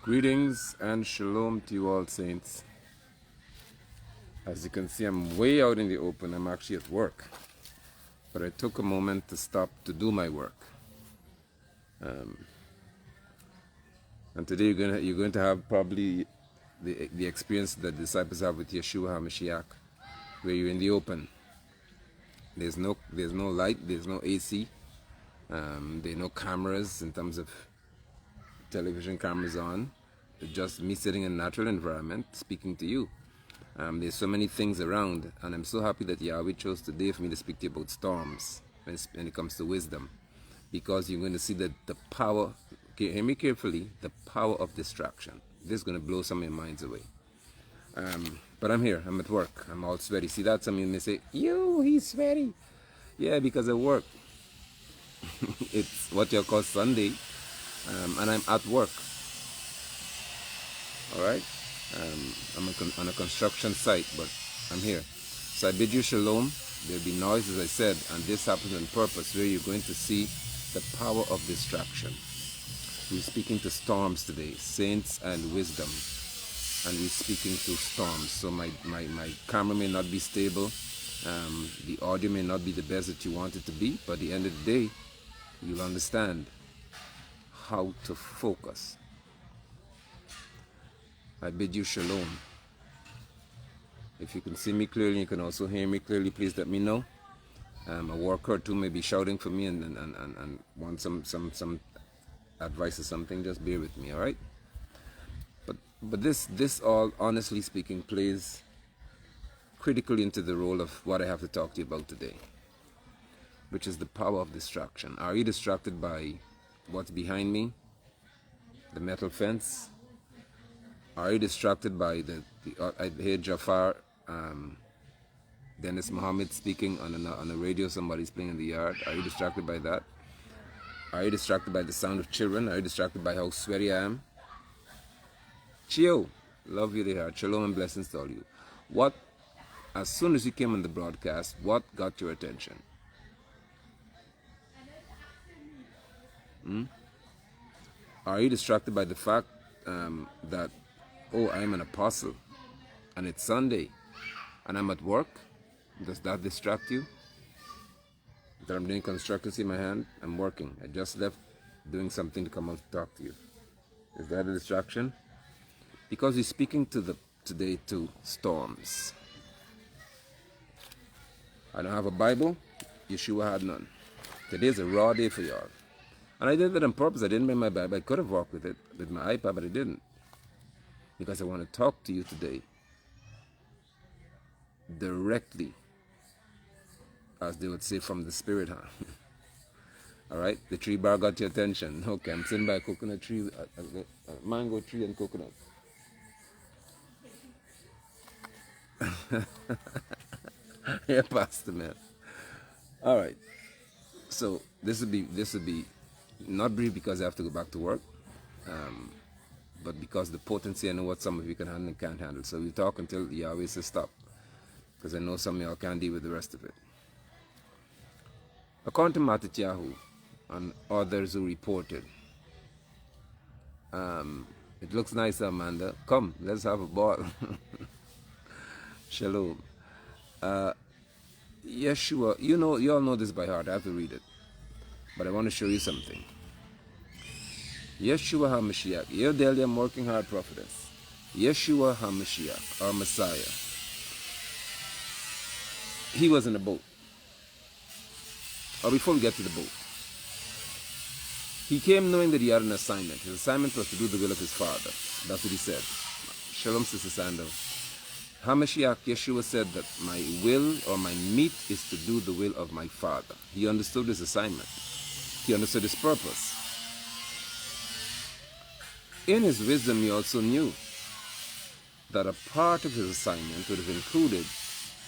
Greetings and shalom to you all, saints. As you can see, I'm way out in the open. I'm actually at work. But I took a moment to stop to do my work. And today you're going to have probably the experience that the disciples have with Yeshua HaMashiach, where you're in the open. There's no light, there's no AC, there are no cameras in terms of television cameras on. It's just me sitting in a natural environment speaking to you. There's so many things around, and I'm so happy that Yahweh chose today for me to speak to you about storms when it comes to wisdom, because you're going to see that the power, okay, hear me carefully, the power of distraction. This is going to blow some of your minds away. But I'm here, I'm at work, I'm all sweaty. See that? Some of you may say, yo, he's sweaty. Yeah, because I work. It's what you call Sunday, and I'm at work. All right? I'm on a construction site, but I'm here. So I bid you shalom. There'll be noise, as I said, and this happens on purpose, where you're going to see the power of distraction. We're speaking to storms today, saints and wisdom, and we're speaking to storms. So my camera may not be stable, the audio may not be the best that you want it to be, but at the end of the day, you'll understand how to focus. I bid you shalom. If you can see me clearly, you can also hear me clearly, please let me know. A worker or two may be shouting for me and want some advice or something. Just bear with me, all right? But this all, honestly speaking, plays critically into the role of what I have to talk to you about today, which is the power of distraction. Are you distracted by what's behind me? The metal fence? Are you distracted by I hear Jafar, Dennis Muhammad speaking on a radio, somebody's playing in the yard? Are you distracted by that? Are you distracted by the sound of children? Are you distracted by how sweaty I am? Chio, love you there. Shalom and blessings to all you. As soon as you came on the broadcast, what got your attention? Are you distracted by the fact that, oh, I'm an apostle, and it's Sunday, and I'm at work? Does that distract you? That I'm doing construction, see my hand? I'm working. I just left doing something to come out to talk to you. Is that a distraction? Because we're speaking today to storms. I don't have a Bible. Yeshua had none. Today's a raw day for y'all. And I did that on purpose. I didn't bring my Bible. I could have walked with it, with my iPad, but I didn't. Because I want to talk to you today directly, as they would say, from the Spirit, huh? All right? The tree bar got your attention. Okay, I'm sitting by a coconut tree, a mango tree and coconut. Yeah, Pastor, man. All right. So this would be not brief because I have to go back to work, but because the potency, I know what some of you can handle and can't handle. So we talk until Yahweh says stop, because I know some of y'all can't deal with the rest of it. According to Matityahu and others who reported, it looks nice, Amanda. Come, let's have a ball. Shalom. Yeshua, you all know this by heart. I have to read it, but I want to show you something. Yeshua HaMashiach. Here, Delia, I'm working hard, prophetess. Yeshua HaMashiach, our Messiah. He was in a boat. Or before we get to the boat, he came knowing that he had an assignment. His assignment was to do the will of his Father. That's what he said. Shalom, Sister Sandal. HaMashiach, Yeshua said that my will or my meat is to do the will of my Father. He understood his assignment. He understood his purpose. In his wisdom, he also knew that a part of his assignment would have included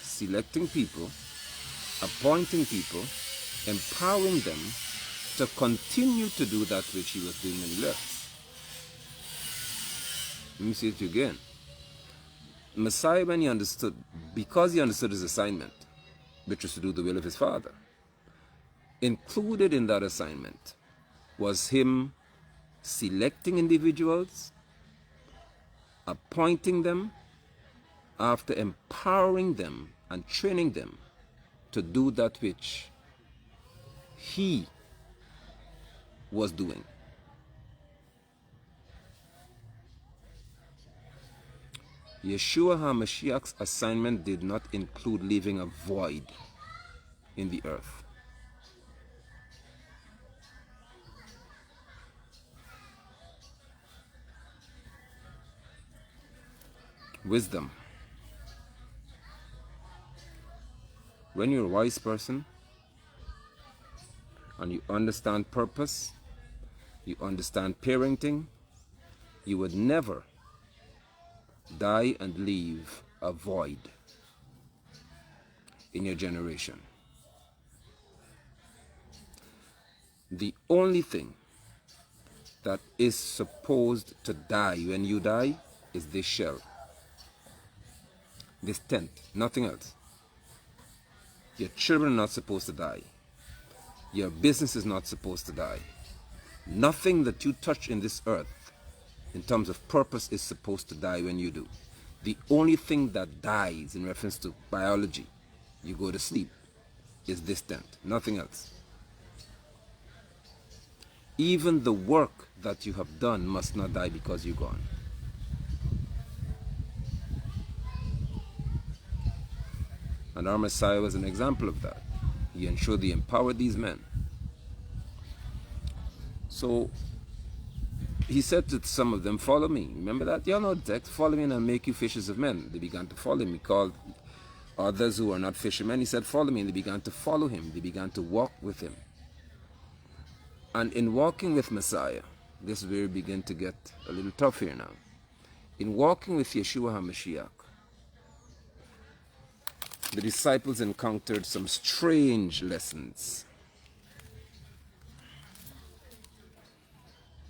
selecting people, appointing people, empowering them to continue to do that which he was doing when he left. Let me say it again. Messiah, when he understood, because he understood his assignment, which was to do the will of his Father, included in that assignment was him selecting individuals, appointing them, after empowering them and training them to do that which he was doing. Yeshua HaMashiach's assignment did not include leaving a void in the earth. Wisdom. When you're a wise person and you understand purpose, you understand parenting, you would never die and leave a void in your generation. The only thing that is supposed to die when you die is this shell, this tent, nothing else. Your children are not supposed to die. Your business is not supposed to die. Nothing that you touch in this earth in terms of purpose is supposed to die when you do. The only thing that dies in reference to biology, you go to sleep, is this tent, nothing else. Even the work that you have done must not die because you're gone. And our Messiah was an example of that. He ensured he empowered these men. So he said to some of them, follow me. Remember that? You know the text, follow me and I'll make you fishers of men. They began to follow him. He called others who are not fishermen. He said, follow me. And they began to follow him. They began to walk with him. And in walking with Messiah, this is where we begin to get a little tough here now. In walking with Yeshua HaMashiach, the disciples encountered some strange lessons.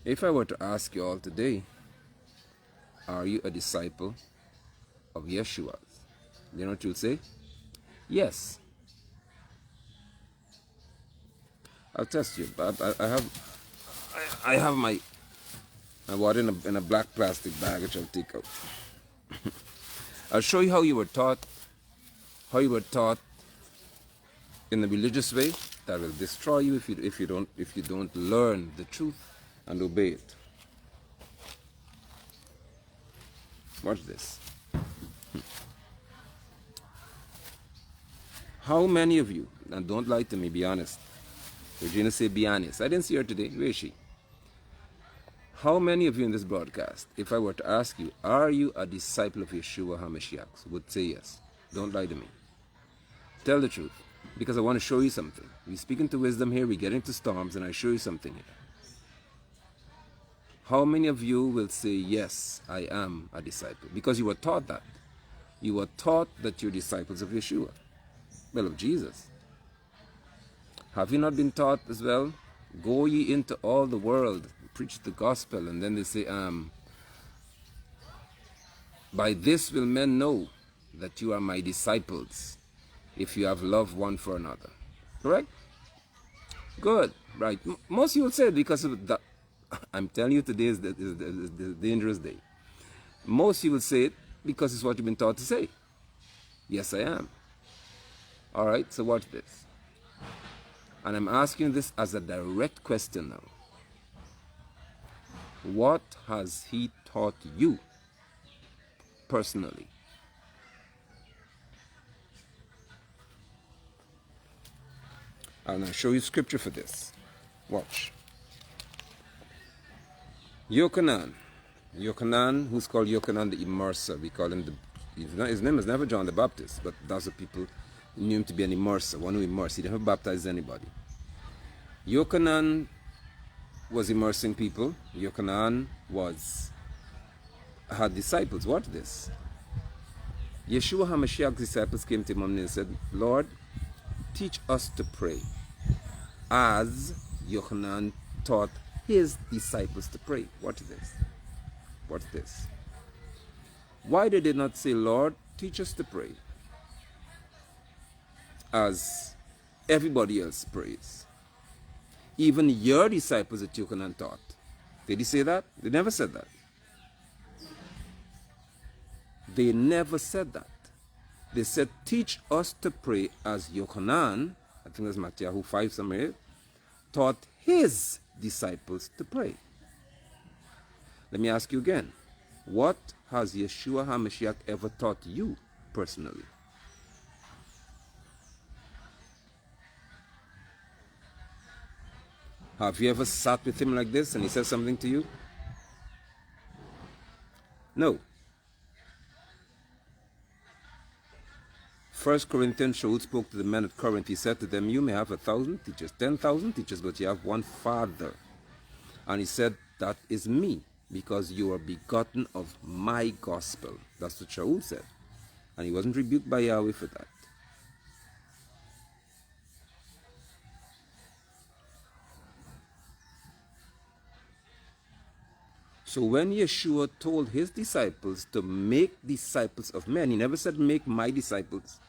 If I were to ask you all today, are you a disciple of Yeshua's? You know what you'll say? Yes. I'll test you. I have my water in a black plastic bag which I'll take out. I'll show you how you were taught in the religious way that will destroy you if you don't learn the truth and obey it. Watch this. How many of you, and don't lie to me, be honest. Regina said be honest. I didn't see her today. Where is she? How many of you in this broadcast, if I were to ask you, are you a disciple of Yeshua HaMashiach, would say yes? Don't lie to me. Tell the truth, because I want to show you something. We speak into wisdom here, we get into storms, and I show you something here. How many of you will say, yes, I am a disciple? Because you were taught that. You were taught that you're disciples of Yeshua. Well, of Jesus. Have you not been taught as well? Go ye into all the world, preach the gospel, and then they say, by this will men know that you are my disciples, if you have love one for another. Correct? Good. Right. Most of you will say it because of that. I'm telling you, today is the dangerous day. Most of you will say it because it's what you've been taught to say. Yes, I am. All right, so watch this. And I'm asking this as a direct question now. What has he taught you personally? And I'll show you scripture for this. Watch. Yochanan, who's called Yochanan the Immerser. We call him his name is never John the Baptist, but that's what people knew him to be, an immerser, one who immersed. He never baptized anybody. Yochanan was immersing people. Yochanan had disciples. Watch this. Yeshua HaMashiach's disciples came to him and said, Lord, teach us to pray as Yochanan taught his disciples to pray. Watch this. Watch this. Why did they not say, Lord, teach us to pray as everybody else prays? Even your disciples that Yochanan taught. Did he say that? They never said that. They never said that. They said, teach us to pray as Yochanan, I think that's Matthew 5 somewhere, taught his disciples to pray. Let me ask you again. What has Yeshua HaMashiach ever taught you personally? Have you ever sat with him like this and he said something to you? No. 1 Corinthians, Shaul spoke to the men at Corinth. He said to them, you may have 1,000 teachers, 10,000 teachers, but you have one Father. And he said, that is me, because you are begotten of my gospel. That's what Shaul said. And he wasn't rebuked by Yahweh for that. So when Yeshua told his disciples to make disciples of men, he never said make my disciples.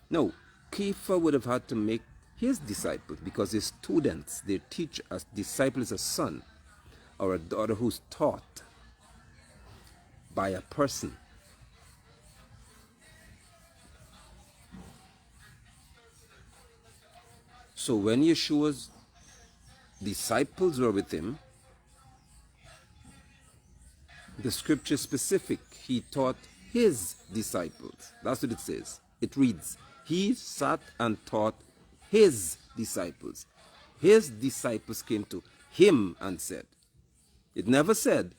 No, Kepha would have had to make his disciples, because his students, they teach as disciples a son or a daughter who's taught by a person. So when Yeshua's disciples were with him, the scripture specific, he taught his disciples. That's what it says. It reads, he sat and taught his disciples. His disciples came to him and said. It never said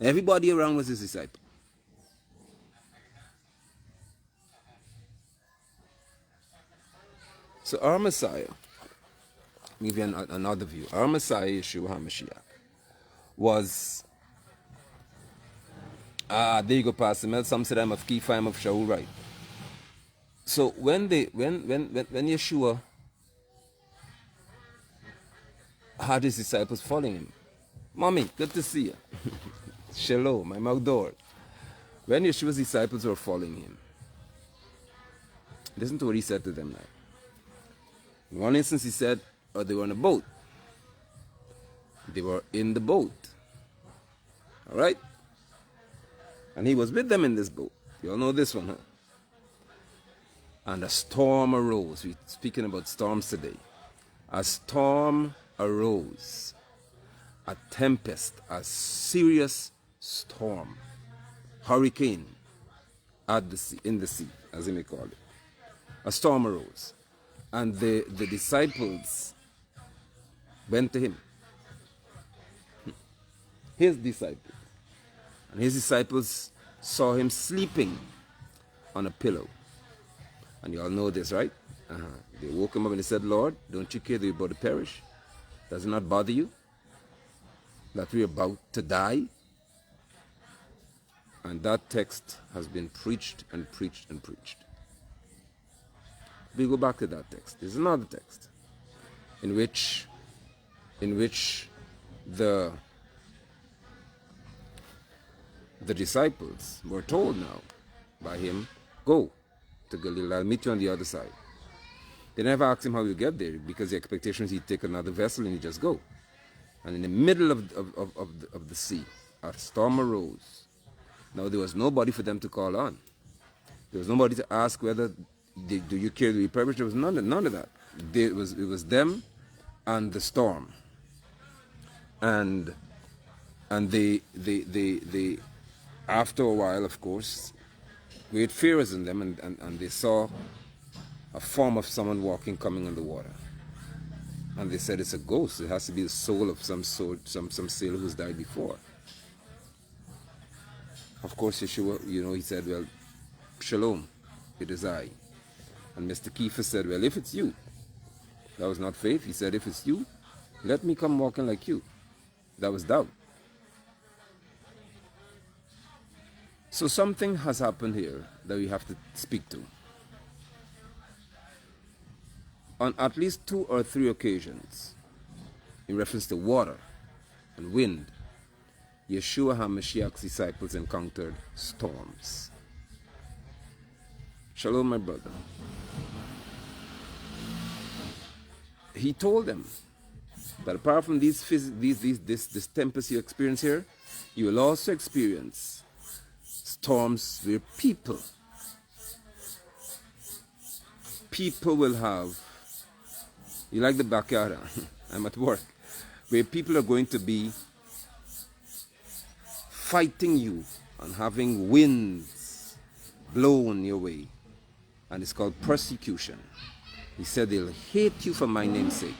everybody around was his disciple. So our Messiah, let me give you another view. Our Messiah, Yeshua HaMashiach, was, there you go, Pastor Mel. Some said I'm of Kepha, I'm of Shaul, right? So when Yeshua had his disciples following him, Mommy, good to see you. Shalom, I'm outdoors. When Yeshua's disciples were following him, listen to what he said to them now. In one instance he said, they were on a boat. They were in the boat. All right? And he was with them in this boat. You all know this one, huh? And a storm arose. We're speaking about storms today. A storm arose. A tempest, a serious storm. Hurricane at the sea, in the sea, as you may call it. A storm arose. And the disciples went to him. His disciples. And his disciples saw him sleeping on a pillow. And you all know this, right? They woke him up and they said, Lord, don't you care that we're about to perish? Does it not bother you that we're about to die? And that text has been preached and preached and preached. We go back to that text. There's another text in which the disciples were told now by him, go to Galilee, I'll meet you on the other side. They never asked him how you get there, because the expectation is he'd take another vessel and he'd just go. And in the middle of the sea, a storm arose. Now there was nobody for them to call on. There was nobody to ask whether, do you care to be perished? There was none of that. It was them and the storm. And they after a while, of course, great fear was in them, and they saw a form of someone walking, coming on the water. And they said it's a ghost. It has to be the soul of some sort, some sailor who's died before. Of course, Yeshua, he said, well, shalom, it is I. And Mr. Kepha said, well, if it's you, that was not faith. He said, if it's you, let me come walking like you. That was doubt. So something has happened here that we have to speak to. On at least 2 or 3 occasions, in reference to water and wind, Yeshua HaMashiach's disciples encountered storms. Shalom, my brother. He told them that apart from this tempest you experience here, you will also experience storms where people will have, you like the backyard, huh? I'm at work, where people are going to be fighting you and having winds blown your way. And it's called persecution. He said they'll hate you for my name's sake.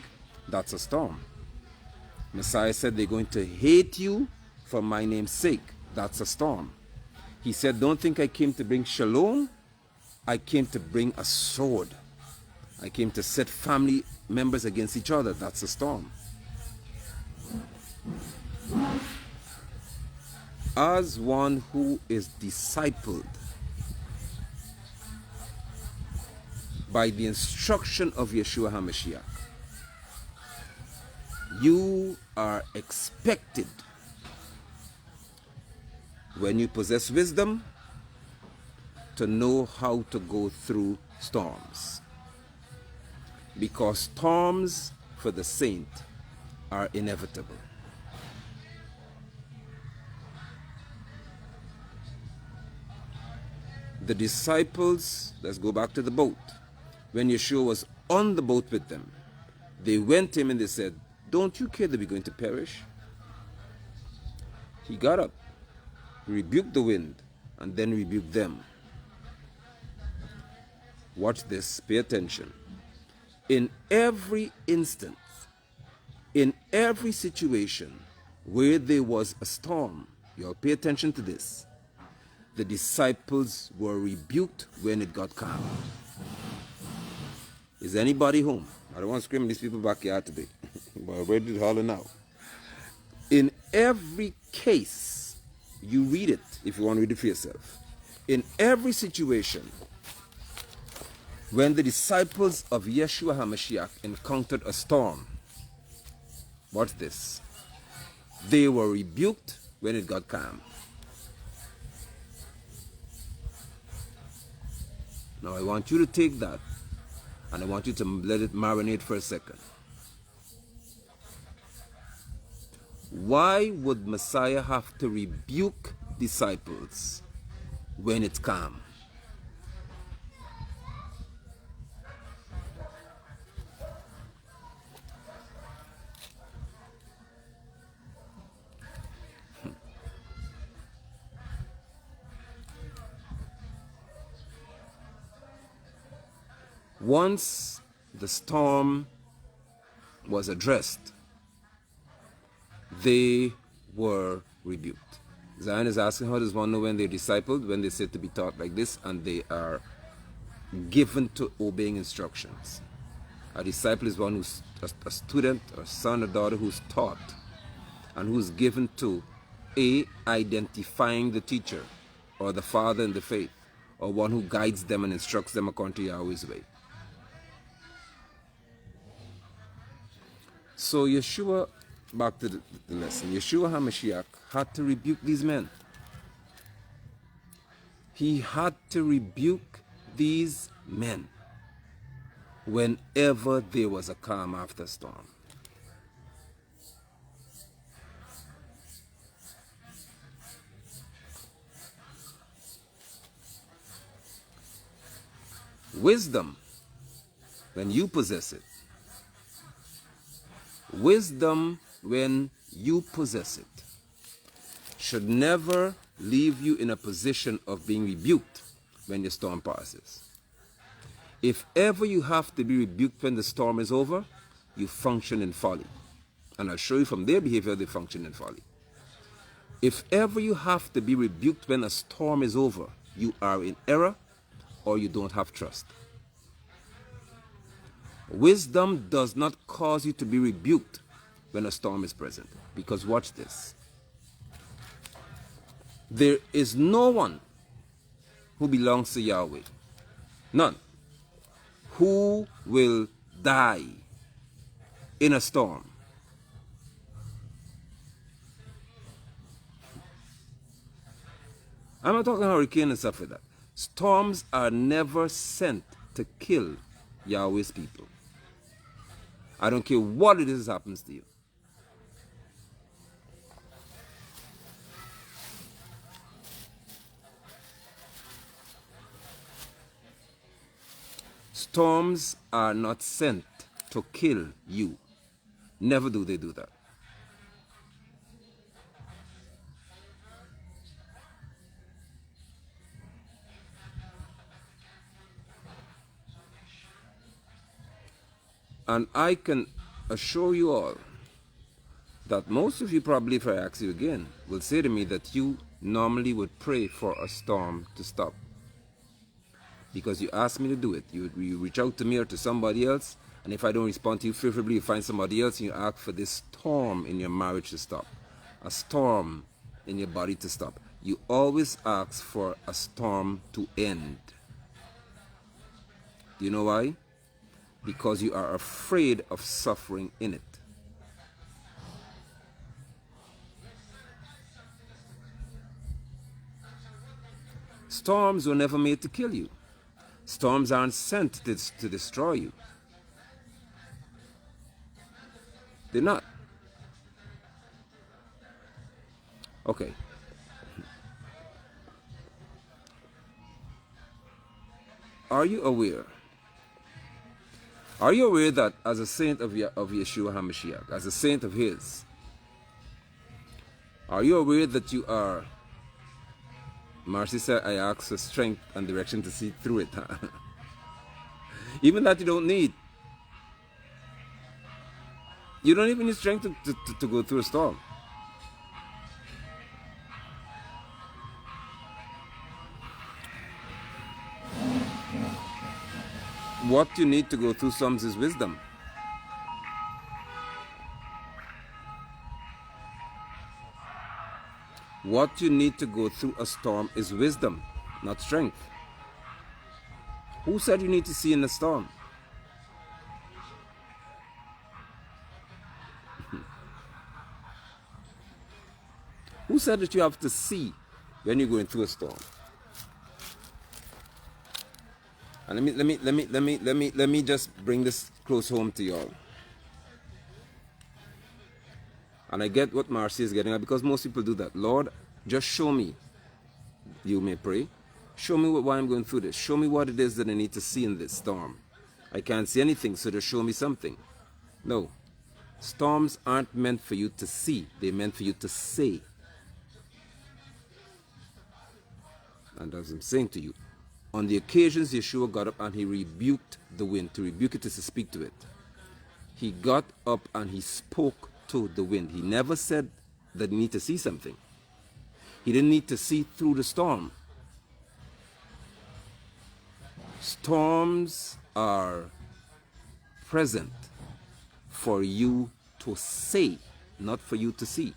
That's a storm. Messiah said they're going to hate you for my name's sake. That's a storm. He said, don't think I came to bring shalom. I came to bring a sword. I came to set family members against each other. That's a storm. As one who is discipled by the instruction of Yeshua HaMashiach, you are expected, when you possess wisdom, to know how to go through storms. Because storms for the saint are inevitable. The disciples, let's go back to the boat. When Yeshua was on the boat with them, they went to him and they said, don't you care that we're going to perish? He got up, rebuked the wind, and then rebuked them. Watch this, pay attention. In every instance, in every situation where there was a storm, y'all pay attention to this, the disciples were rebuked when it got calm. Is anybody home? I don't want to scream in these people's backyard today, but I'm ready to holler now. In every case, you read it if you want to read it for yourself. In every situation, when the disciples of Yeshua HaMashiach encountered a storm, watch this, they were rebuked when it got calm. Now I want you to take that and I want you to let it marinate for a second. Why would Messiah have to rebuke disciples when it's calm? Once the storm was addressed, they were rebuked. Zion is asking, how does one know when they're discipled? When they said to be taught like this and they are given to obeying instructions. A disciple is one who's a student or son or daughter who's taught and who's given to identifying the teacher or the father in the faith, or one who guides them and instructs them according to Yahweh's way. So Yeshua, back to the lesson, Yeshua HaMashiach had to rebuke these men. He had to rebuke these men whenever there was a calm after storm. Wisdom, when you possess it, wisdom, when you possess it, should never leave you in a position of being rebuked when the storm passes. If ever you have to be rebuked when the storm is over, you function in folly. And I'll show you from their behavior they function in folly. If ever you have to be rebuked when a storm is over, you are in error or you don't have trust. Wisdom does not cause you to be rebuked when a storm is present. Because watch this. There is no one who belongs to Yahweh, none, who will die in a storm. I'm not talking hurricane and stuff like that. Storms are never sent to kill Yahweh's people. I don't care what it is that happens to you. Storms are not sent to kill you. Never do they do that. And I can assure you all that most of you, probably if I ask you again, will say to me that you normally would pray for a storm to stop. Because you ask me to do it. You reach out to me or to somebody else, and if I don't respond to you favorably, you find somebody else and you ask for this storm in your marriage to stop. A storm in your body to stop. You always ask for a storm to end. Do you know why? Because you are afraid of suffering in it. Storms were never made to kill you. Storms aren't sent to destroy you. They're not. Okay. Are you aware? Are you aware that as a saint of Yeshua HaMashiach, as a saint of his, are you aware that you are, Marcy said, I ask for strength and direction to see through it. Even that you don't need. You don't even need strength to go through a storm. What you need to go through storms is wisdom. What you need to go through a storm is wisdom, not strength. Who said you need to see in a storm? Who said that you have to see when you're going through a storm? And let me just bring this close home to y'all. And I get what Marcy is getting at, because most people do that. Lord, just show me. You may pray. Show me why I'm going through this. Show me what it is that I need to see in this storm. I can't see anything, so just show me something. No. Storms aren't meant for you to see. They're meant for you to say. And as I'm saying to you, on the occasions Yeshua got up and he rebuked the wind. To rebuke it is to speak to it. He got up and he spoke to the wind. He never said that you need to see something. He didn't need to see through the storm. Storms are present for you to say, not for you to see.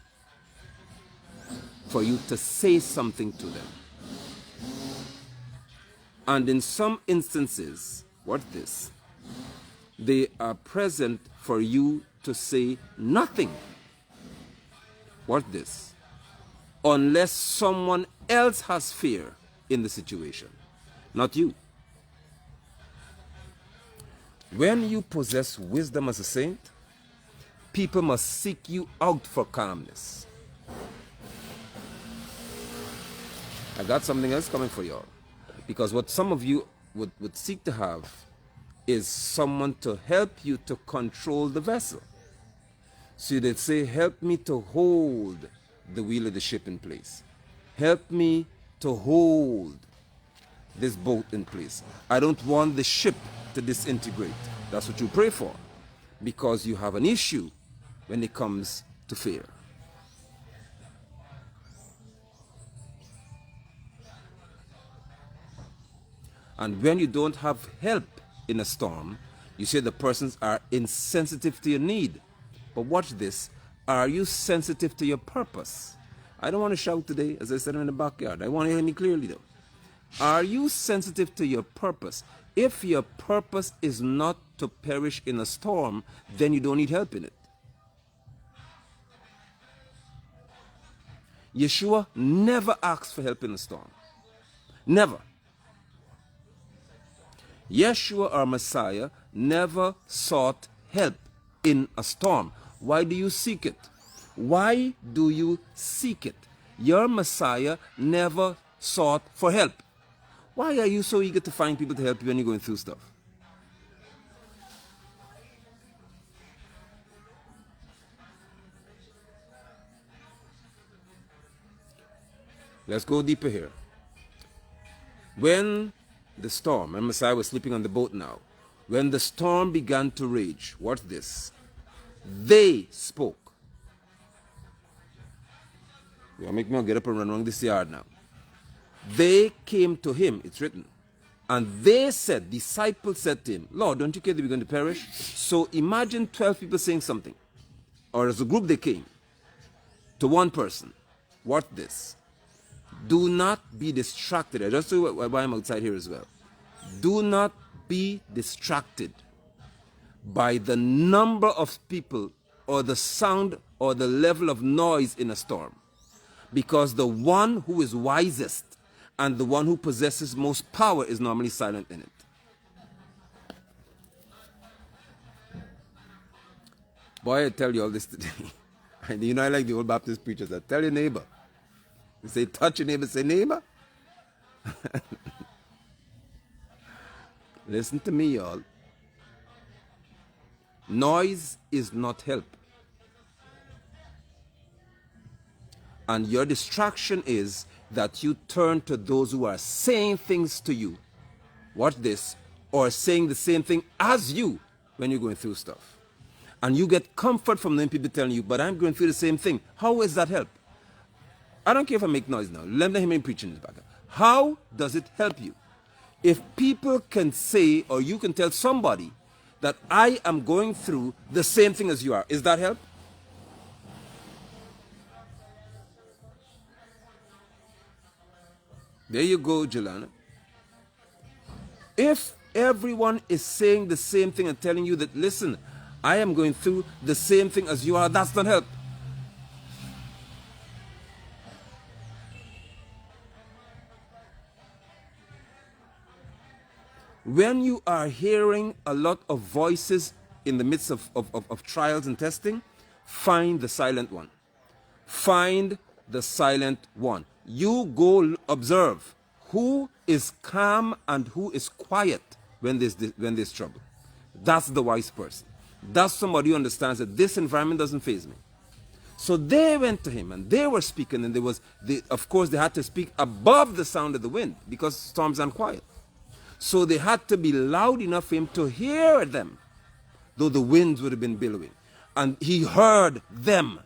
For you to say something to them. And in some instances, what this? They are present for you to say nothing. What this? Unless someone else has fear in the situation, not you. When you possess wisdom as a saint, people must seek you out for calmness. I got something else coming for y'all. Because what some of you would seek to have is someone to help you to control the vessel. So they'd say, help me to hold the wheel of the ship in place. Help me to hold this boat in place. I don't want the ship to disintegrate. That's what you pray for. Because you have an issue when it comes to fear. And when you don't have help in a storm, you say the persons are insensitive to your need. But watch this. Are you sensitive to your purpose? I don't want to shout today, as I said in the backyard. I want to hear me clearly though. Are you sensitive to your purpose? If your purpose is not to perish in a storm, then you don't need help in it. Yeshua never asked for help in a storm. Never. Yeshua, our Messiah, never sought help in a storm. Why do you seek it? Why do you seek it? Your Messiah never sought for help. Why are you so eager to find people to help you when you're going through stuff? Let's go deeper here. When the storm, and Messiah was sleeping on the boat now, when the storm began to rage, what's this? They spoke. You'll make me get up and run around this yard now. They came to him, it's written. And they said, disciples said to him, Lord, don't you care that we're going to perish? So imagine 12 people saying something. Or as a group they came to one person. What's this? Do not be distracted. I just say why I'm outside here as well. Do not be distracted by the number of people or the sound or the level of noise in a storm. Because the one who is wisest and the one who possesses most power is normally silent in it. Boy, I tell you all this today. And you know, I like the old Baptist preachers that tell your neighbor. You say, touch your neighbor, say, neighbor. Listen to me, y'all. Noise is not help. And your distraction is that you turn to those who are saying things to you. Watch this. Or saying the same thing as you when you're going through stuff. And you get comfort from them people telling you, but I'm going through the same thing. How is that help? I don't care if I make noise now. Let me hear me preaching in the back. How does it help you? If people can say, or you can tell somebody that I am going through the same thing as you are, is that help? There you go, Jelana. If everyone is saying the same thing and telling you that, listen, I am going through the same thing as you are, that's not help. When you are hearing a lot of voices in the midst of trials and testing, find the silent one. Find the silent one. You go observe who is calm and who is quiet when there's trouble. That's the wise person. That's somebody who understands that this environment doesn't faze me. So they went to him and they were speaking, and of course they had to speak above the sound of the wind because storms aren't quiet. So they had to be loud enough for him to hear them, though the winds would have been billowing. And he heard them.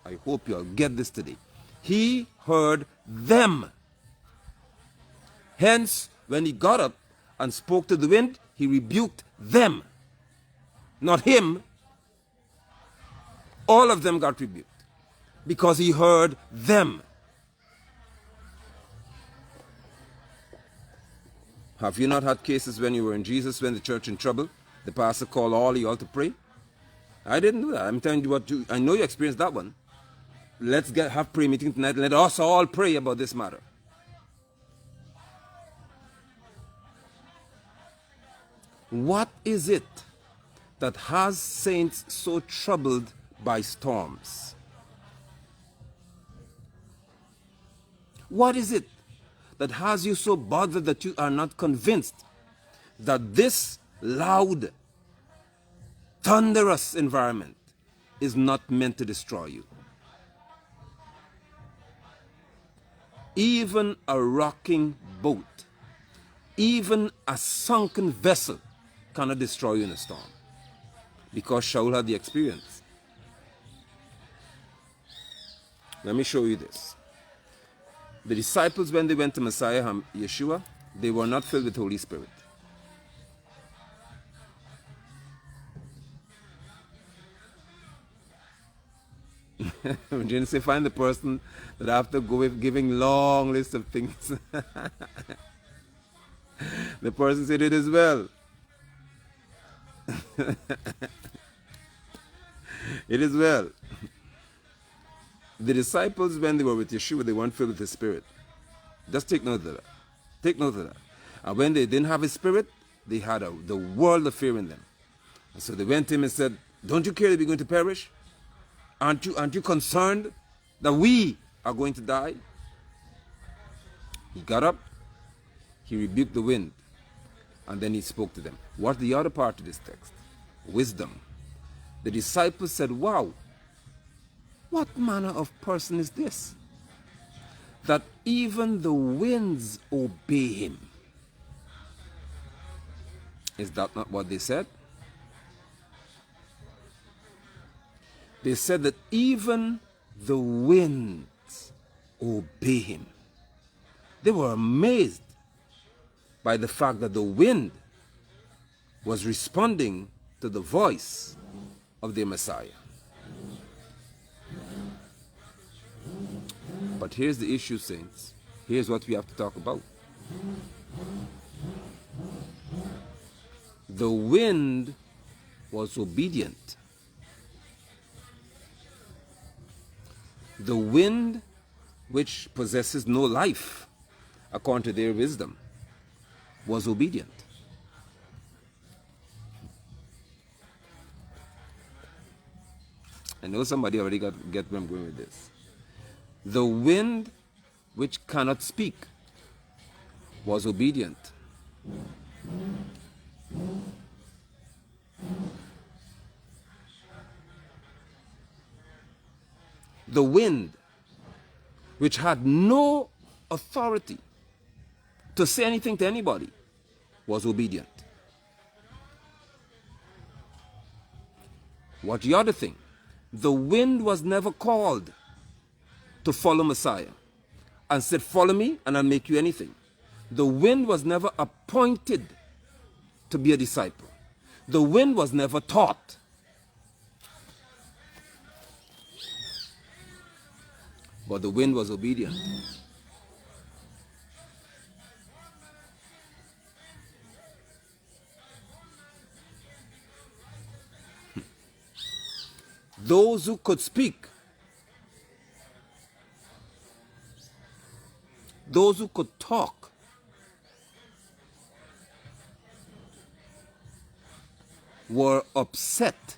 I hope you'll get this today. He heard them. Hence, when he got up and spoke to the wind, he rebuked them. Not him. All of them got rebuked because he heard them. Have you not had cases when you were in Jesus, when the church in trouble, the pastor called all you all to pray? I didn't do that. I'm telling you I know you experienced that one. Let's have prayer meeting tonight. Let us all pray about this matter. What is it that has saints so troubled by storms? What is it that has you so bothered that you are not convinced that this loud, thunderous environment is not meant to destroy you? Even a rocking boat, even a sunken vessel cannot destroy you in a storm, because Shaul had the experience. Let me show you this. The disciples, when they went to Messiah Yeshua, they were not filled with Holy Spirit. When say find the person that after giving long list of things, the person said it as well. It is well. The disciples, when they were with Yeshua, they weren't filled with His Spirit. Just take note of that. Take note of that. And when they didn't have His Spirit, they had the world of fear in them. And so they went to Him and said, don't you care that we're going to perish? Aren't you concerned that we are going to die? He got up, He rebuked the wind, and then He spoke to them. What's the other part of this text? Wisdom. The disciples said, wow, what manner of person is this, that even the winds obey him. Is that not what they said? They said that even the winds obey him. They were amazed by the fact that the wind was responding to the voice of their Messiah. But here's the issue, saints. Here's what we have to talk about. The wind was obedient. The wind, which possesses no life, according to their wisdom, was obedient. I know somebody already get where I'm going with this. The wind, which cannot speak, was obedient. The wind, which had no authority to say anything to anybody, was obedient. What the other thing? The wind was never called to follow Messiah and said, follow me and I'll make you anything. The wind was never appointed to be a disciple. The wind was never taught. But the wind was obedient. Those who could speak, those who could talk, were upset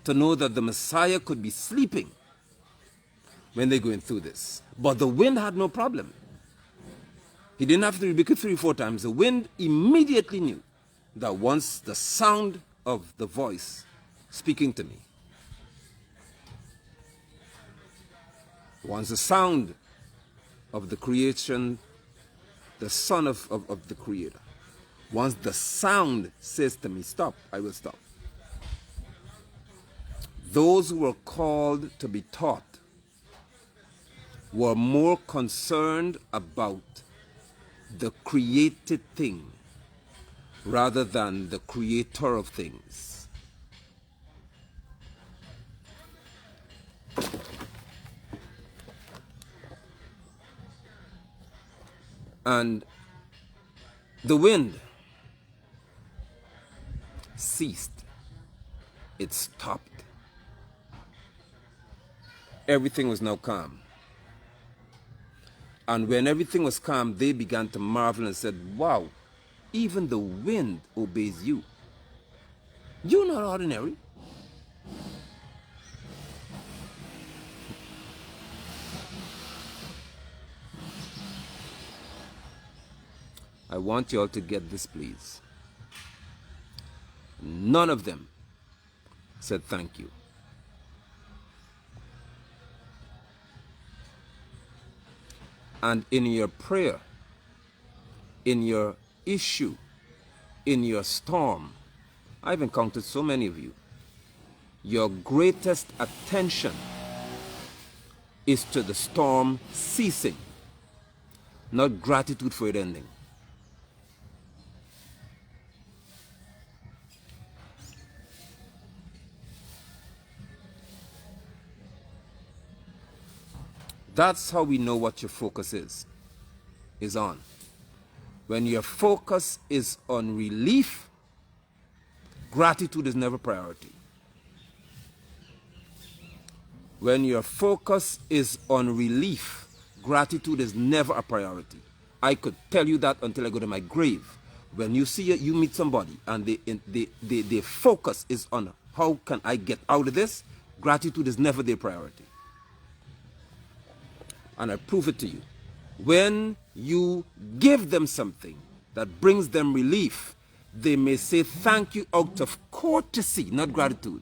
to know that the Messiah could be sleeping when they're going through this. But the wind had no problem. He didn't have to rebuke it 3 or 4 times. The wind immediately knew that once the sound of the voice speaking to me, once the sound of the creation, the Son of the Creator, once the sound says to me, stop, I will stop. Those who were called to be taught were more concerned about the created thing rather than the creator of things. And the wind ceased. It stopped. Everything was now calm. And when everything was calm, they began to marvel and said, wow, even the wind obeys you. You're not ordinary. I want you all to get this, please. None of them said thank you. And in your prayer, in your issue, in your storm, I've encountered so many of you, your greatest attention is to the storm ceasing, not gratitude for it ending. That's how we know what your focus is on. When your focus is on relief, gratitude is never priority. When your focus is on relief, gratitude is never a priority. I could tell you that until I go to my grave. When you see you meet somebody and their focus is on how can I get out of this, gratitude is never their priority. And I prove it to you. When you give them something that brings them relief, they may say thank you out of courtesy, not gratitude.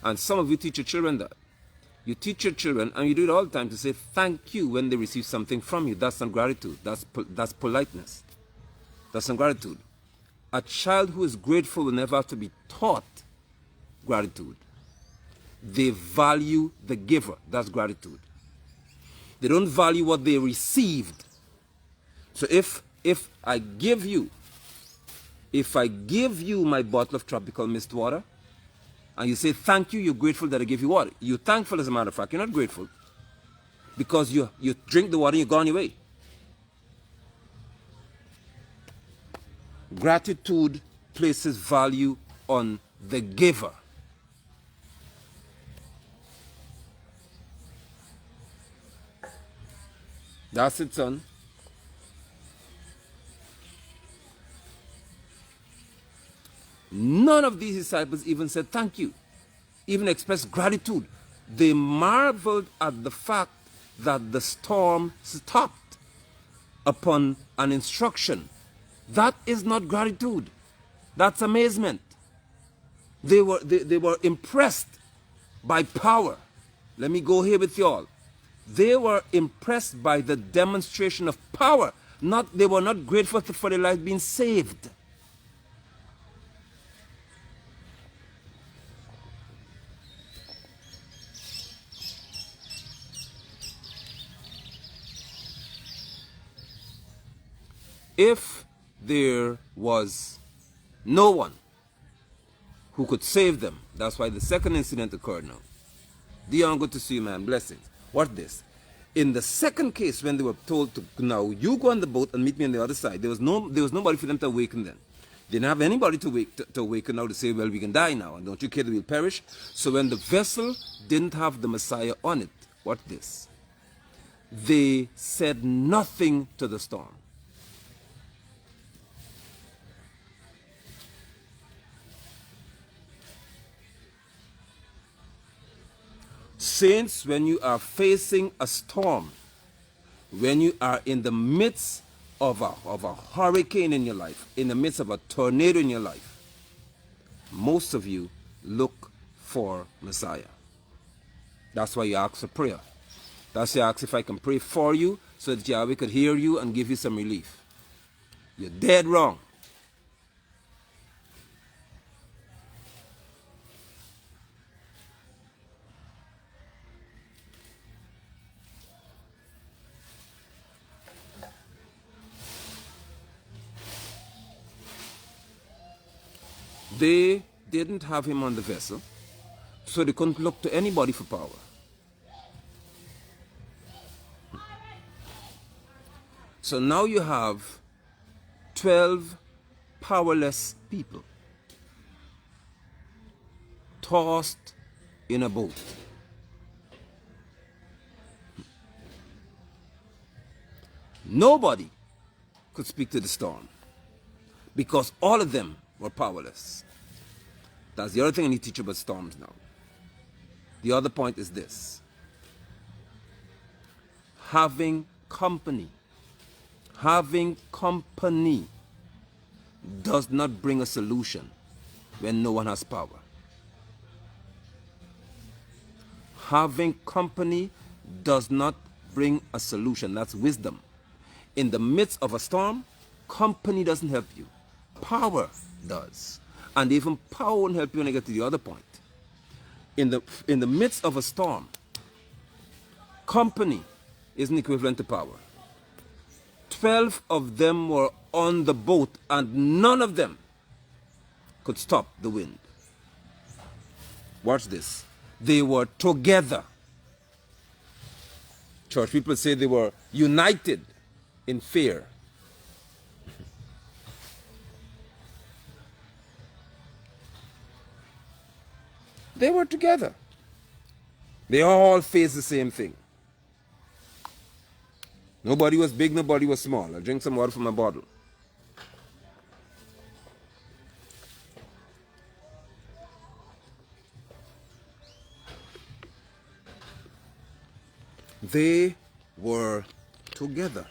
And some of you teach your children that. You teach your children, and you do it all the time, to say thank you when they receive something from you. That's not gratitude. That's politeness. That's not gratitude. A child who is grateful will never have to be taught gratitude. They value the giver. That's gratitude. They don't value what they received. So if I give you my bottle of tropical mist water, and you say thank you, you're grateful that I gave you water. You're thankful, as a matter of fact. You're not grateful. Because you drink the water and you go on your way. Gratitude places value on the giver. That's it, son. None of these disciples even said thank you, even expressed gratitude. They marveled at the fact that the storm stopped upon an instruction. That is not gratitude. That's amazement. They were impressed by power. Let me go here with y'all. They were impressed by the demonstration of power. They were not grateful for their life being saved. If there was no one who could save them, that's why the second incident occurred now. Dion, good to see you, man. Blessings. What this? In the second case, when they were told to, now you go on the boat and meet me on the other side, there was nobody for them to awaken then. They didn't have anybody to awaken now to say, well, we can die now, and don't you care that we'll perish? So when the vessel didn't have the Messiah on it, what this? They said nothing to the storm. Saints, when you are facing a storm, when you are in the midst of a hurricane in your life, in the midst of a tornado in your life, most of you look for Messiah. That's why you ask for prayer. That's why you ask if I can pray for you so that Yahweh could hear you and give you some relief. You're dead wrong. They didn't have him on the vessel, so they couldn't look to anybody for power. So now you have 12 powerless people tossed in a boat. Nobody could speak to the storm because all of them were powerless. That's the other thing I need to teach you about storms now. The other point is this. Having company does not bring a solution when no one has power. Having company does not bring a solution. That's wisdom. In the midst of a storm, company doesn't help you. Power does. And even power won't help you when I get to the other point. In the midst of a storm, company isn't equivalent to power. 12 of them were on the boat and none of them could stop the wind. Watch this. They were together. Church people say they were united in fear. They were together. They all faced the same thing. Nobody was big, nobody was small. I'll drink some water from my bottle. They were together.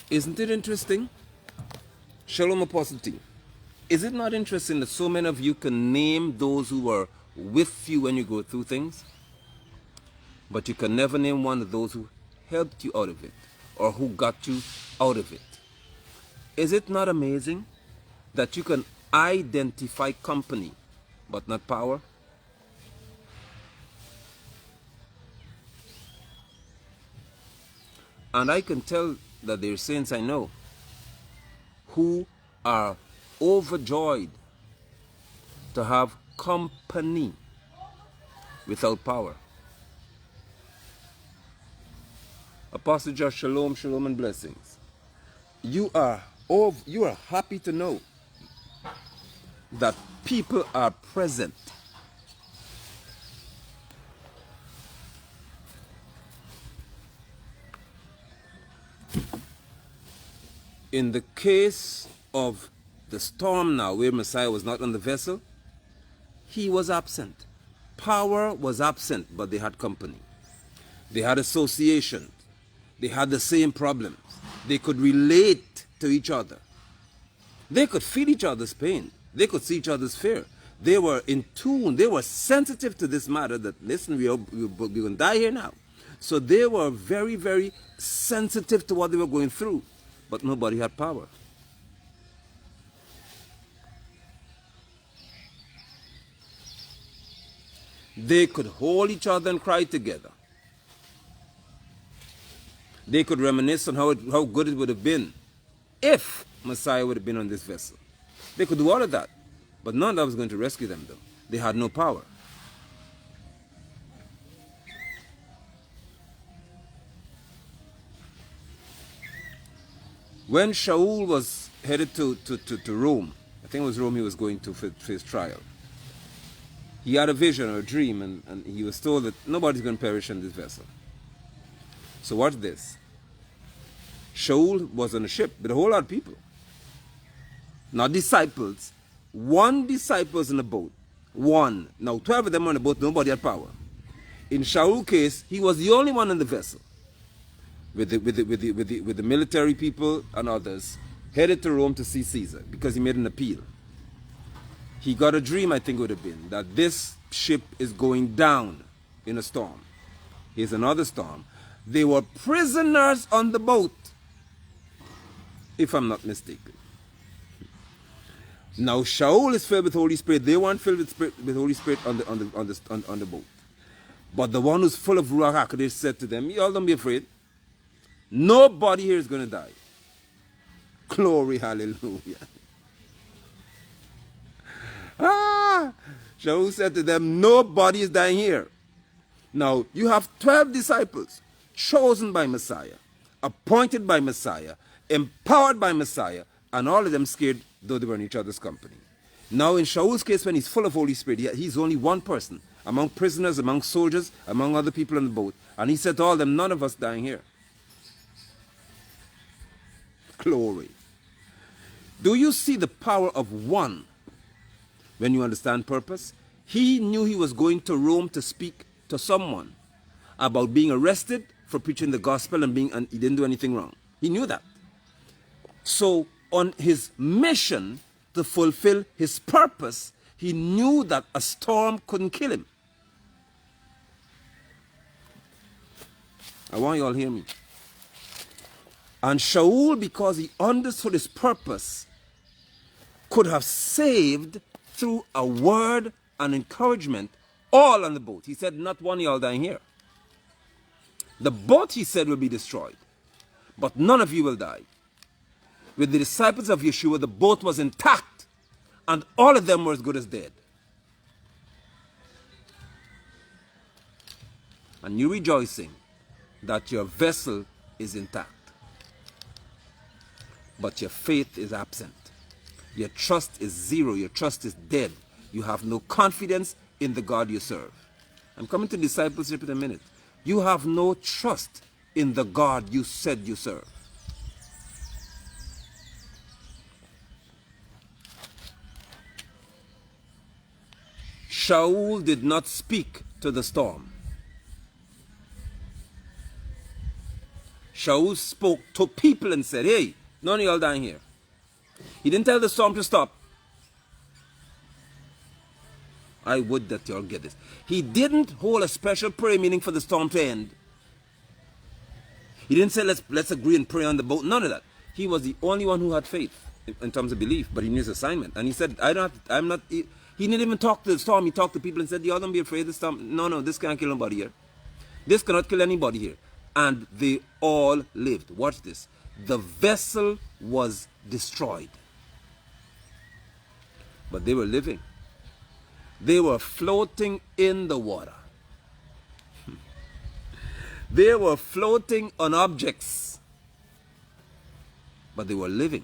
Isn't it interesting? Shalom Apostle T. Is it not interesting that so many of you can name those who were with you when you go through things, but you can never name one of those who helped you out of it or who got you out of it? Is it not amazing that you can identify company but not power? And I can tell that there are saints I know who are overjoyed to have company without power. Apostle Josh, shalom, shalom and blessings. You are happy to know that people are present. In the case of the storm now, where Messiah was not on the vessel, he was absent. Power was absent, but they had company. They had association. They had the same problems. They could relate to each other. They could feel each other's pain. They could see each other's fear. They were in tune. They were sensitive to this matter that, listen, we're going to die here now. So they were very, very sensitive to what they were going through. But nobody had power. They could hold each other and cry together. They could reminisce on how good it would have been if Messiah would have been on this vessel. They could do all of that. But none of that was going to rescue them, though. They had no power. When Shaul was headed to Rome, I think it was Rome he was going to for his trial, he had a vision or a dream, and he was told that nobody's going to perish in this vessel. So watch this. Shaul was on a ship with a whole lot of people. Not disciples. One disciple was in a boat. One. Now 12 of them were on the boat, nobody had power. In Shaul's case, he was the only one in the vessel. With the military people and others, headed to Rome to see Caesar because he made an appeal. He got a dream, I think it would have been, that this ship is going down in a storm. Here's another storm. They were prisoners on the boat, if I'm not mistaken. Now Shaul is filled with Holy Spirit. They weren't filled with Holy Spirit on the boat. But the one who's full of Ruach HaKodesh said to them, y'all don't be afraid. Nobody here is going to die. Glory, hallelujah. Shaul said to them, nobody is dying here. Now, you have 12 disciples chosen by Messiah, appointed by Messiah, empowered by Messiah, and all of them scared, though they were in each other's company. Now, in Shaul's case, when he's full of Holy Spirit, he's only one person, among prisoners, among soldiers, among other people on the boat. And he said to all of them, none of us dying here. Glory. Do you see the power of one when you understand purpose? He knew he was going to Rome to speak to someone about being arrested for preaching the gospel and he didn't do anything wrong. He knew that. So on his mission to fulfill his purpose, he knew that a storm couldn't kill him. I want you all to hear me. And Shaul, because he understood his purpose, could have saved through a word and encouragement all on the boat. He said, not one of y'all dying here. The boat, he said, will be destroyed, but none of you will die. With the disciples of Yeshua, the boat was intact, and all of them were as good as dead. And you rejoicing that your vessel is intact, but your faith is absent. Your trust is zero. Your trust is dead. You have no confidence in the God you serve. I'm coming to discipleship in a minute. You have no trust in the God you said you serve. Shaul did not speak to the storm. Shaul spoke to people and said, hey, none of y'all dying here. He didn't tell the storm to stop. I would that y'all get this. He didn't hold a special prayer meeting for the storm to end. He didn't say, let's agree and pray on the boat. None of that. He was the only one who had faith in terms of belief, but he knew his assignment. And he said, he didn't even talk to the storm. He talked to people and said, y'all don't be afraid of the storm. No, this can't kill nobody here. This cannot kill anybody here. And they all lived. Watch this. The vessel was destroyed. But they were living. They were floating in the water. They were floating on objects. But they were living.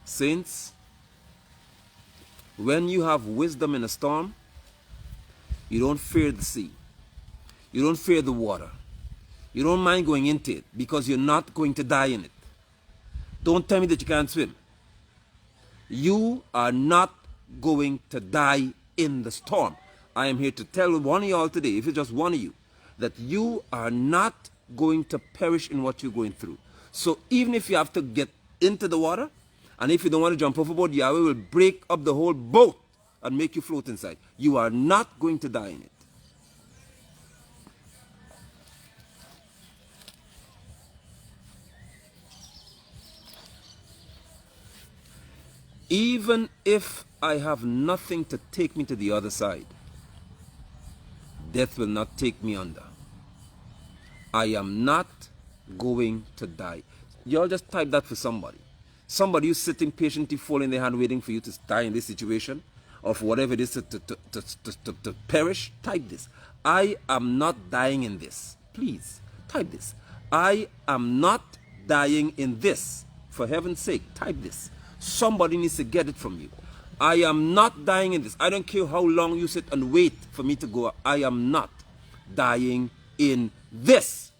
Saints, when you have wisdom in a storm, you don't fear the sea. You don't fear the water. You don't mind going into it because you're not going to die in it. Don't tell me that you can't swim. You are not going to die in the storm. I am here to tell one of y'all today, if it's just one of you, that you are not going to perish in what you're going through. So even if you have to get into the water, and if you don't want to jump overboard, Yahweh will break up the whole boat and make you float inside. You are not going to die in it. Even if I have nothing to take me to the other side, death will not take me under. I am not going to die. Y'all just type that for somebody. Somebody who's sitting patiently folding their hand waiting for you to die in this situation, or for whatever it is to perish. Type this. I am not dying in this. Please, type this. I am not dying in this. For heaven's sake, type this. Somebody needs to get it from you. I am not dying in this. I don't care how long you sit and wait for me to go. I am not dying in this.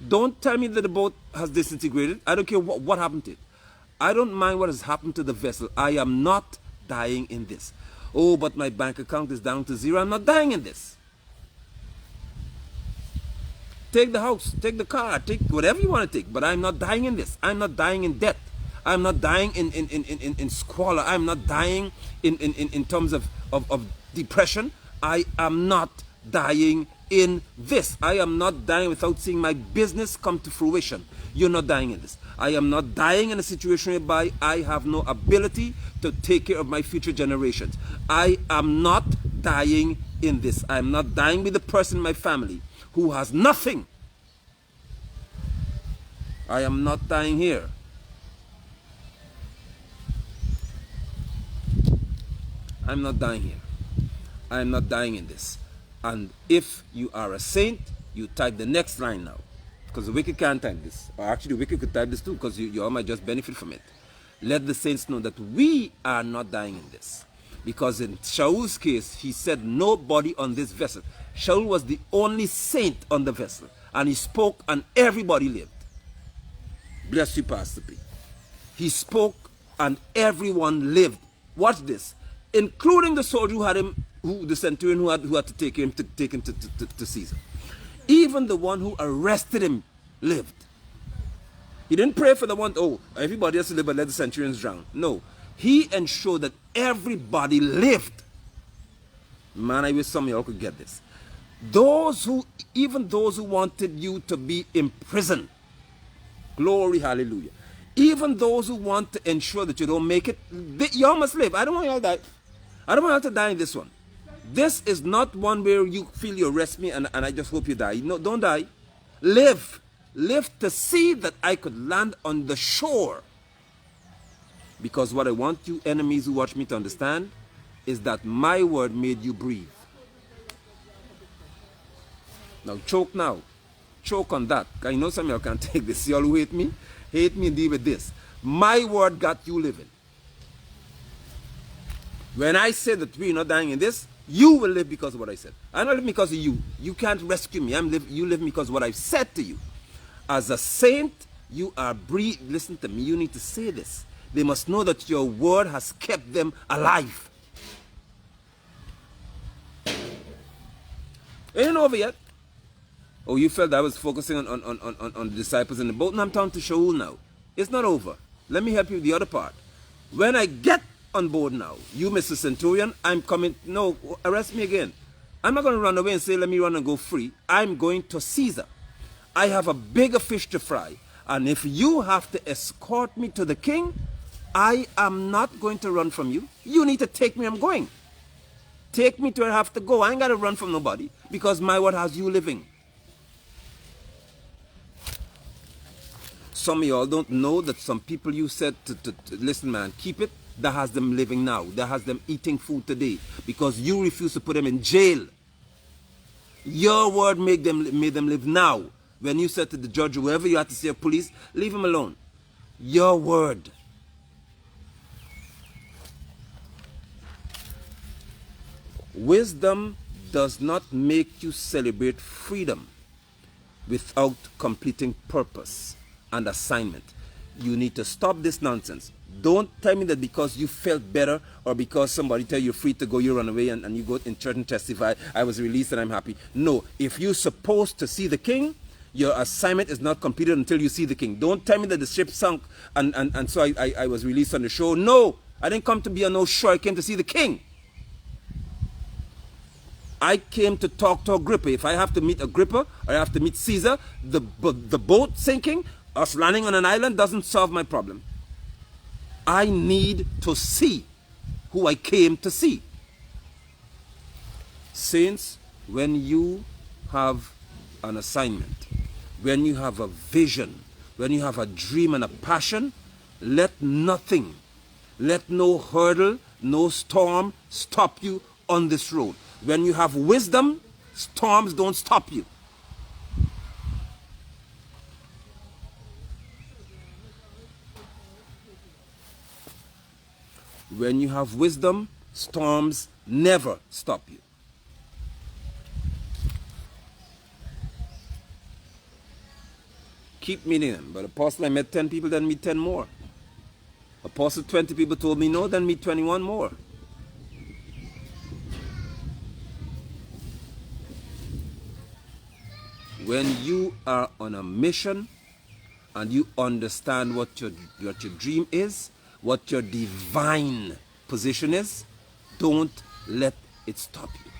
Don't tell me that the boat has disintegrated. I don't care what happened to it. I don't mind what has happened to the vessel. I am not dying in this. Oh, but my bank account is down to zero. I'm not dying in this. Take the house, take the car, take whatever you want to take, but I'm not dying in this. I'm not dying in debt. I'm not dying in squalor. I'm not dying in terms of depression. I am not dying in this. I am not dying without seeing my business come to fruition. You're not dying in this. I am not dying in a situation whereby I have no ability to take care of my future generations. I am not dying in this. I am not dying with the person in my family who has nothing. I am not dying here. I'm not dying here. I am not dying in this. And if you are a saint, you type the next line now. Because the wicked can't type this. Or actually the wicked could type this too, because you all might just benefit from it. Let the saints know that we are not dying in this. Because in Shaul's case, he said nobody on this vessel. Shaul was the only saint on the vessel. And he spoke and everybody lived. Bless you, Pastor P. He spoke and everyone lived. Watch this. Including the soldier who had him, the centurion who had to take him to Caesar. Even the one who arrested him lived. He didn't pray for the one, oh, everybody has to live, but let the centurions drown. No. He ensured that everybody lived. Man, I wish some of y'all could get this. Even those who wanted you to be in prison. Glory, hallelujah. Even those who want to ensure that you don't make it, y'all must live. I don't want y'all to die. I don't want y'all to die in this one. This is not one where you feel you arrest me and I just hope you die. No, don't die. Live. Live to see that I could land on the shore. Because what I want you enemies who watch me to understand is that my word made you breathe. Now choke now. Choke on that. I know some of y'all can't take this. Y'all who hate me and deal with this. My word got you living. When I say that we're not dying in this, you will live because of what I said. I'm not living because of you. You can't rescue me. You live because of what I've said to you. As a saint, you are breathing. Listen to me. You need to say this. They must know that your word has kept them alive. It ain't over yet. Oh, you felt I was focusing on the disciples in the boat? And I'm talking to Shaul now. It's not over. Let me help you with the other part. When I get on board now, you, Mr. Centurion, I'm coming. No, arrest me again. I'm not going to run away and say, let me run and go free. I'm going to Caesar. I have a bigger fish to fry. And if you have to escort me to the king, I am not going to run from you. You need to take me, I'm going. Take me to where I have to go. I ain't got to run from nobody because my word has you living. Some of y'all don't know that some people you said to listen, man, keep it, that has them living now. That has them eating food today because you refuse to put them in jail. Your word made them live now. When you said to the judge, whoever you had to say, police, leave him alone. Your word. Wisdom does not make you celebrate freedom without completing purpose and assignment. You need to stop this nonsense. Don't tell me that because you felt better or because somebody tell you you're free to go, you run away and you go in church and testify, I was released and I'm happy. No, if you're supposed to see the king, your assignment is not completed until you see the king. Don't tell me that the ship sunk and so I was released on the shore. No, I didn't come to be on no shore. I came to see the king. I came to talk to Agrippa. If I have to meet Agrippa or I have to meet Caesar, the boat sinking, us landing on an island doesn't solve my problem. I need to see who I came to see. Saints, when you have an assignment, when you have a vision, when you have a dream and a passion, let nothing, let no hurdle, no storm stop you on this road. When you have wisdom, storms don't stop you. When you have wisdom, storms never stop you. Keep meeting them. But Apostle, I met 10 people, then meet 10 more. Apostle, 20 people told me no, then meet 21 more. When you are on a mission and you understand what your dream is, what your divine position is, don't let it stop you.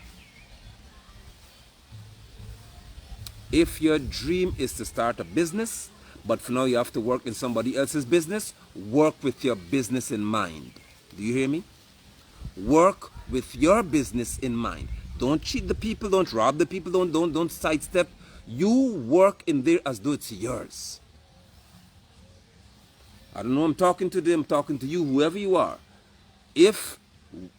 If your dream is to start a business, but for now you have to work in somebody else's business, work with your business in mind. Do you hear me? Work with your business in mind. Don't cheat the people, don't rob the people, don't sidestep. You work in there as though it's yours. I don't know, I'm talking to them, I'm talking to you, whoever you are. If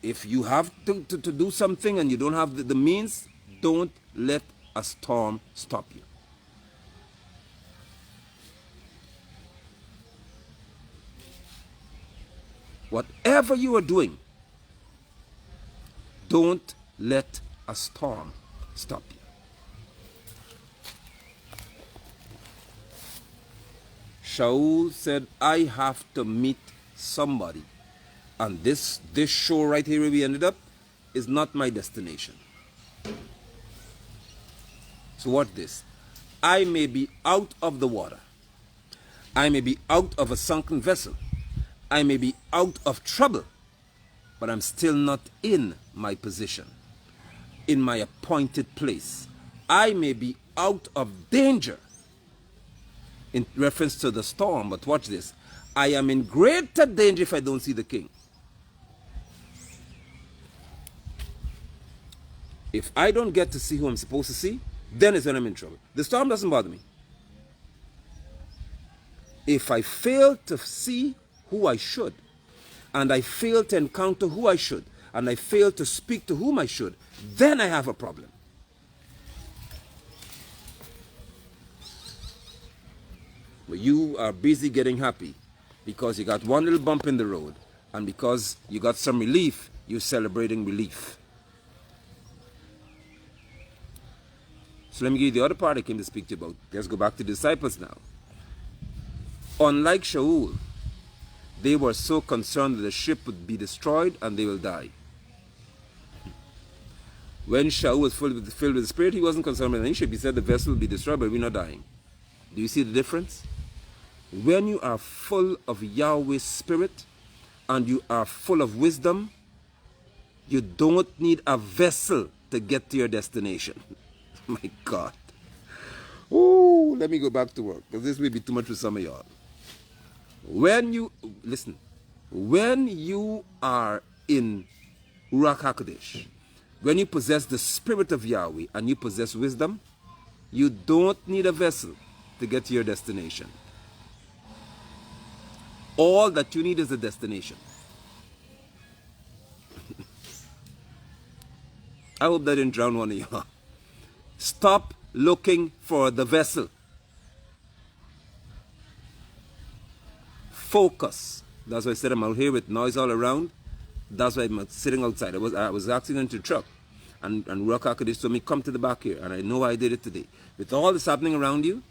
you have to do something and you don't have the means, don't let a storm stop you. Whatever you are doing, don't let a storm stop you. Shaul said, I have to meet somebody. And this shore right here where we ended up is not my destination. So watch this. I may be out of the water. I may be out of a sunken vessel. I may be out of trouble. But I'm still not in my position, in my appointed place. I may be out of danger in reference to the storm, but watch this. I am in greater danger if I don't see the king. If I don't get to see who I'm supposed to see, then it's when I'm in trouble. The storm doesn't bother me. If I fail to see who I should, and I fail to encounter who I should, and I fail to speak to whom I should, then I have a problem. But you are busy getting happy because you got one little bump in the road, and because you got some relief, you're celebrating relief. So let me give you the other part I came to speak to you about. Let's go back to the disciples now. Unlike Shaul, they were so concerned that the ship would be destroyed and they will die. When Shaul was filled with the Spirit, he wasn't concerned with anything. He should be said the vessel will be destroyed, but we're not dying. Do you see the difference? When you are full of Yahweh's Spirit and you are full of wisdom, you don't need a vessel to get to your destination. My God. Oh, let me go back to work, because this will be too much for some of y'all. When you, listen, when you are in Ruach HaKodesh, when you possess the Spirit of Yahweh and you possess wisdom, you don't need a vessel to get to your destination. All that you need is a destination. I hope that didn't drown one of y'all. Stop looking for the vessel. Focus. That's why I said I'm out here with noise all around. That's why I'm sitting outside. I was accident to truck. And Ruach HaKodesh told me, come to the back here. And I know I did it today. With all this happening around you,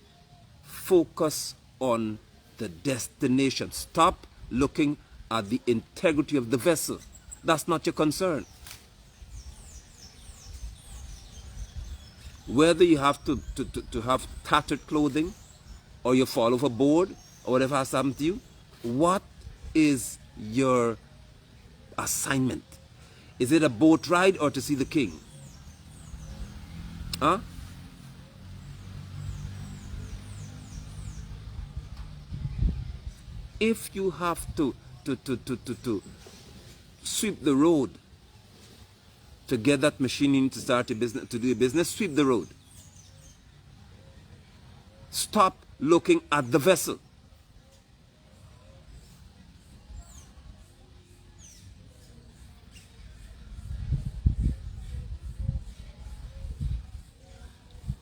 focus on the destination. Stop looking at the integrity of the vessel. That's not your concern. Whether you have to have tattered clothing, or you fall overboard, or whatever has happened to you, what is your assignment? Is it a boat ride or to see the king? Huh? If you have to sweep the road to get that machine in to start a business, to do a business, sweep the road. Stop looking at the vessel.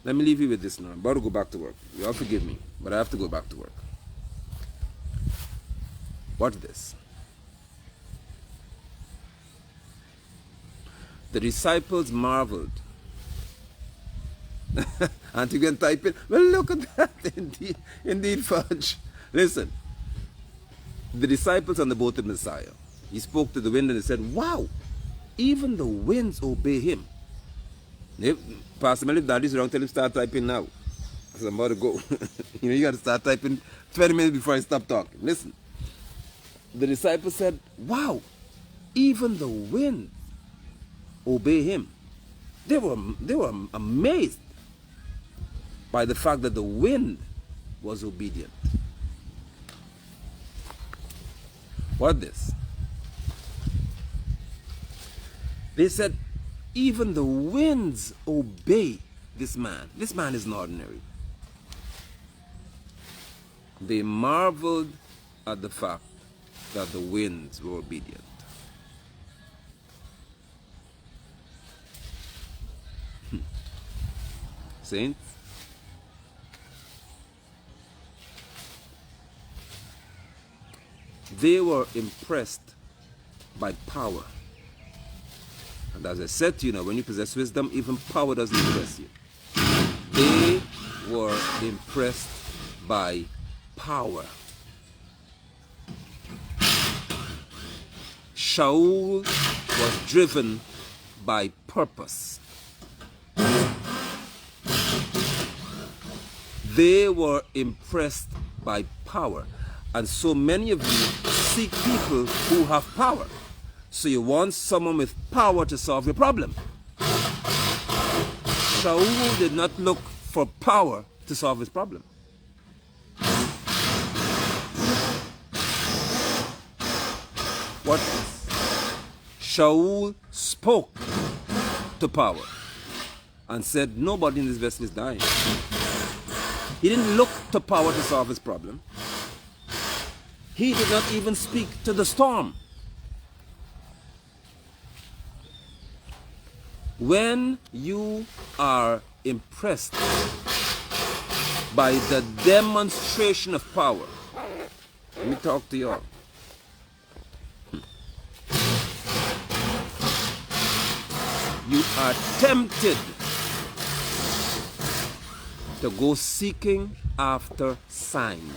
Let me leave you with this now. I'm about to go back to work. You all forgive me, but I have to go back to work. Watch this. The disciples marveled. And you can type it. Well, look at that. Indeed, Fudge. Listen. The disciples on the boat of Messiah. He spoke to the wind and he said, wow, even the winds obey him. If Pastor Mel, if Daddy's wrong, tell him start typing now. Because I'm about to go. You got to start typing 20 minutes before I stop talking. Listen. The disciples said, wow, even the wind obey him. They were amazed by the fact that the wind was obedient. What this? They said, even the winds obey this man. This man isn't ordinary. They marveled at the fact that the winds were obedient. Saints, they were impressed by power. And as I said to you now, when you possess wisdom, even power doesn't impress you. They were impressed by power. Shaul was driven by purpose. They were impressed by power. And so many of you seek people who have power. So you want someone with power to solve your problem. Shaul did not look for power to solve his problem. What? Shaul spoke to power and said, nobody in this vessel is dying. He didn't look to power to solve his problem. He did not even speak to the storm. When you are impressed by the demonstration of power, let me talk to y'all. You are tempted to go seeking after signs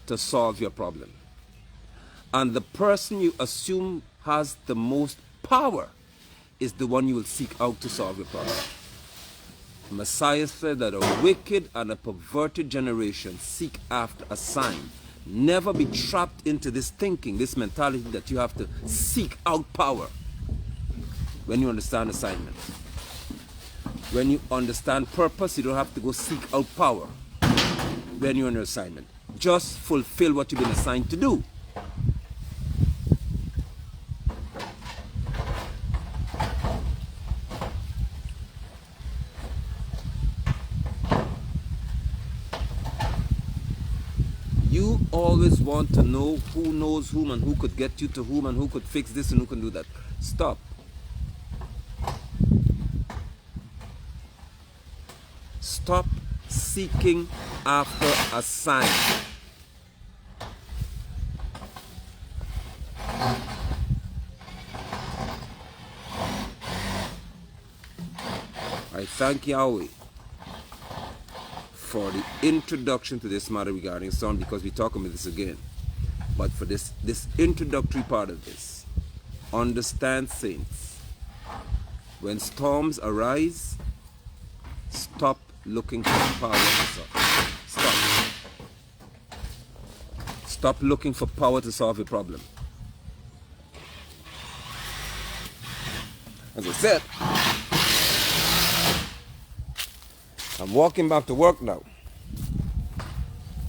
to solve your problem. And the person you assume has the most power is the one you will seek out to solve your problem. Messiah said that a wicked and a perverted generation seek after a sign. Never be trapped into this thinking, this mentality that you have to seek out power when you understand assignment. When you understand purpose, you don't have to go seek out power when you're on your assignment. Just fulfill what you've been assigned to do. You always want to know who knows whom and who could get you to whom and who could fix this and who can do that. Stop. Stop seeking after a sign. I thank Yahweh for the introduction to this matter regarding storm, because we talk about this again. But for this introductory part of this, understand, saints, when storms arise, stop looking for power to solve. Stop. Stop looking for power to solve a problem. As I said, I'm walking back to work now.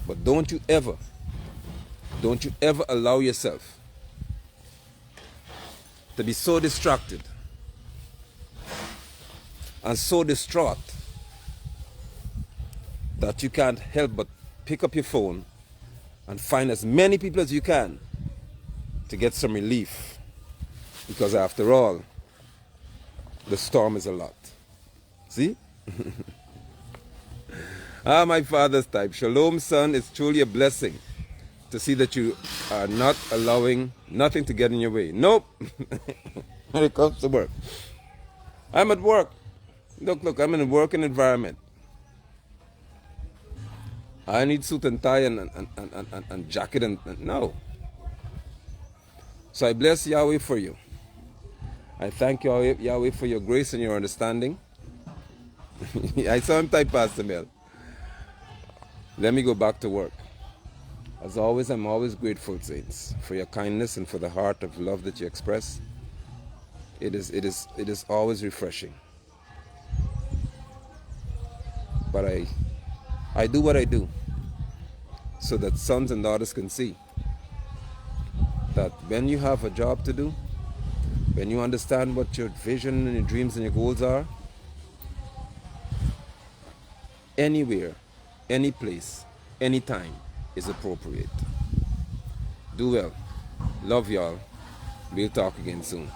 But don't you ever allow yourself to be so distracted and so distraught that you can't help but pick up your phone and find as many people as you can to get some relief. Because after all, the storm is a lot. See? My father's type. Shalom, son. It's truly a blessing to see that you are not allowing nothing to get in your way. Nope. When it comes to work. I'm at work. Look, I'm in a working environment. I need suit and tie and jacket and no. So I bless Yahweh for you. I thank Yahweh for your grace and your understanding. I saw him type, Pastor Mel. Let me go back to work. As always, I'm always grateful, saints, for your kindness and for the heart of love that you express. It is always refreshing. But I do what I do so that sons and daughters can see that when you have a job to do, when you understand what your vision and your dreams and your goals are, anywhere, any place, anytime is appropriate. Do well. Love y'all. We'll talk again soon.